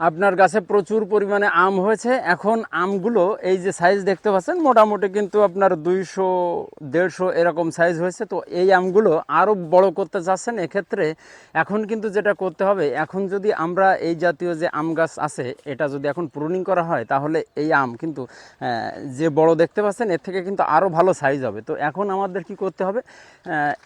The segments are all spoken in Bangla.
আপনার গাছে প্রচুর পরিমাণে আম হয়েছে। এখন আমগুলো এই যে সাইজ দেখতে পাচ্ছেন, মোটামুটি কিন্তু আপনার 200-150 এরকম সাইজ হয়েছে। তো এই আমগুলো আরও বড় করতে চাচ্ছেন, এক্ষেত্রে এখন কিন্তু যেটা করতে হবে, এখন যদি আমরা এই জাতীয় যে আম গাছ আছে এটা যদি এখন প্রুনিং করা হয়, তাহলে এই আম কিন্তু যে বড় দেখতে পাচ্ছেন এর থেকে কিন্তু আরও ভালো সাইজ হবে। তো এখন আমাদের কি করতে হবে,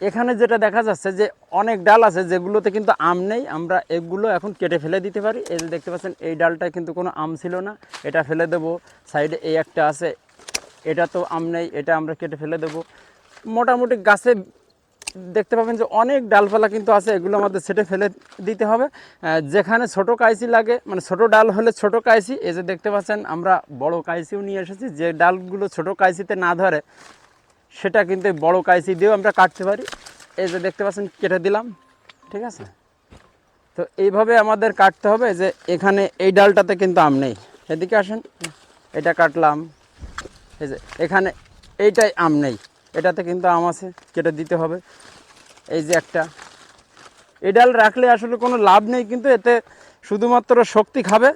এখানে যেটা দেখা যাচ্ছে যে অনেক ডাল আছে যেগুলোতে কিন্তু আম নেই, আমরা এগুলো এখন কেটে ফেলে দিতে পারি। এই যে দেখতে পাচ্ছেন এই ডালটায় কিন্তু কোনো আম ছিল না, এটা ফেলে দেব। সাইডে এই একটা আছে, এটা তো আম নেই, এটা আমরা কেটে ফেলে দেব। মোটামুটি গাছে দেখতে পাবেন যে অনেক ডালপালা কিন্তু আছে, এগুলো আমাদের সেটে ফেলে দিতে হবে। যেখানে ছোট কাইচি লাগে, মানে ছোট ডাল হলে ছোট কাইচি, এই যে দেখতে পাচ্ছেন আমরা বড় কাইচিও নিয়ে এসেছি। যে ডালগুলো ছোট কাইচিতে না ধরে সেটা কিন্তু বড় কাইচি দিয়েও আমরা কাটতে পারি। এই যে দেখতে পাচ্ছেন কেটে দিলাম, ঠিক আছে। তো এইভাবে আমাদের কাটতে হবে। যে এখানে এই ডালটাতে কিন্তু আম নেই, এদিকে আসেন, এটা কাটলাম। এই যে এখানে এইটাই আম নেই, এটাতে কিন্তু আম আছে, কেটে দিতে হবে। এই যে একটা, এই ডাল রাখলে আসলে কোনো লাভ নেই, কিন্তু এতে শুধুমাত্র শক্তি খাবে,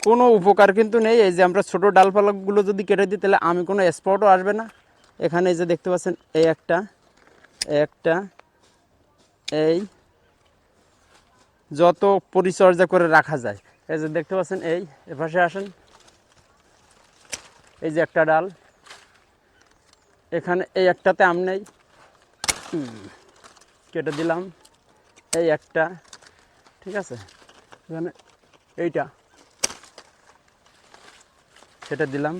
কোনো উপকার কিন্তু নেই। এই যে আমরা ছোটো ডালপালাগুলো যদি কেটে দিই তাহলে আমি কোনো স্পটও আসবে না। এখানে এই যে দেখতে পাচ্ছেন এই একটা, একটা, এই যত পরিচর্যা করে রাখা যায়। এই যে দেখতে পাচ্ছেন এই এপাশে আসেন, এই যে একটা ডাল, এখানে এই একটাতে আম নেই, কেটে দিলাম। এই একটা, ঠিক আছে, এখানে এইটা কেটে দিলাম।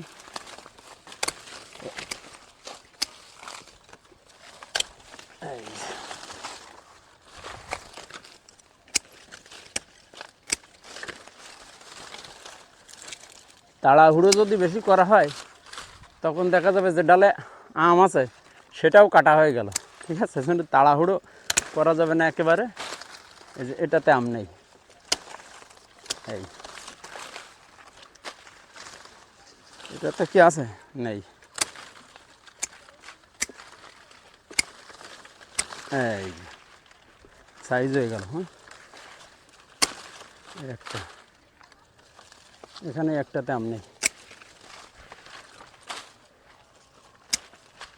তাড়াহুড়ো যদি বেশি করা হয় তখন দেখা যাবে যে ডালে আম আছে সেটাও কাটা হয়ে গেল, ঠিক আছে। কিন্তু তাড়াহুড়ো করা যাবে না একেবারে। এই যে এটাতে আম নেই, এই এটাতে কি আছে, নেই, এই সাইজ হয়ে গেল। হ্যাঁ, একটা, এখানে একটাতে আম নেই।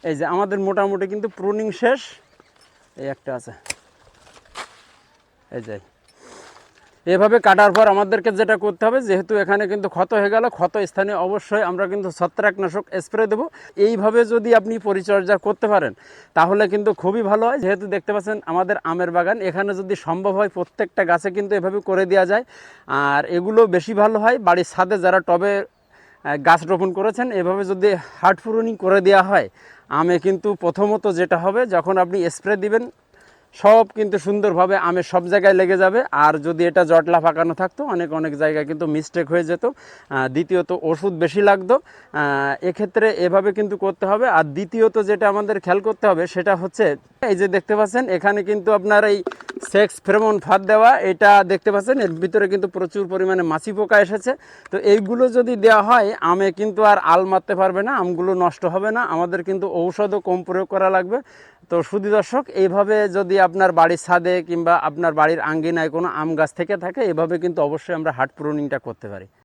এই যে আমাদের মোটামুটি কিন্তু প্রুনিং শেষ। এই একটা আছে, এই যে এভাবে কাটার পর আমাদেরকে যেটা করতে হবে, যেহেতু এখানে কিন্তু ক্ষত হয়ে গেল, ক্ষত স্থানে অবশ্যই আমরা কিন্তু ছত্রাকনাশক স্প্রে দেবো। এইভাবে যদি আপনি পরিচর্যা করতে পারেন তাহলে কিন্তু খুবই ভালো হয়। যেহেতু দেখতে পাচ্ছেন আমাদের আমের বাগান, এখানে যদি সম্ভব হয় প্রত্যেকটা গাছে কিন্তু এভাবে করে দেওয়া যায়। আর এগুলো বেশি ভালো হয় বাড়ির ছাদে যারা টবে গাছ রোপণ করেছেন, এভাবে যদি হার্ড প্রুনিং করে দেওয়া হয়, আমে কিন্তু প্রথমত যেটা হবে, যখন আপনি স্প্রে দিবেন সব কিন্তু সুন্দরভাবে আমের সব জায়গায় লেগে যাবে। আর যদি এটা জটলা ফাঁকানো থাকতো অনেক অনেক জায়গায় কিন্তু মিস্টেক হয়ে যেত। দ্বিতীয়ত ওষুধ বেশি লাগতো, এক্ষেত্রে এভাবে কিন্তু করতে হবে। আর দ্বিতীয়ত যেটা আমাদের খেয়াল করতে হবে সেটা হচ্ছে, এই যে দেখতে পাচ্ছেন এখানে কিন্তু আপনার এই সেক্স ফেরোমন ফাঁদ দেওয়া, এটা দেখতে পাচ্ছেন এর ভিতরে কিন্তু প্রচুর পরিমাণে মাছি পোকা এসেছে। তো এইগুলো যদি দেওয়া হয় আমে কিন্তু আর আল মারতে পারবে না, আমগুলো নষ্ট হবে না। আমাদের কিন্তু ঔষধও কম প্রয়োগ করা লাগবে। তো শুধু দর্শক, এইভাবে যদি আপনার বাড়ির ছাদে কিংবা আপনার বাড়ির আঙ্গিনায় কোনো আম গাছ থেকে থাকে, এভাবে কিন্তু অবশ্যই আমরা হার্ড প্রুনিংটা করতে পারি।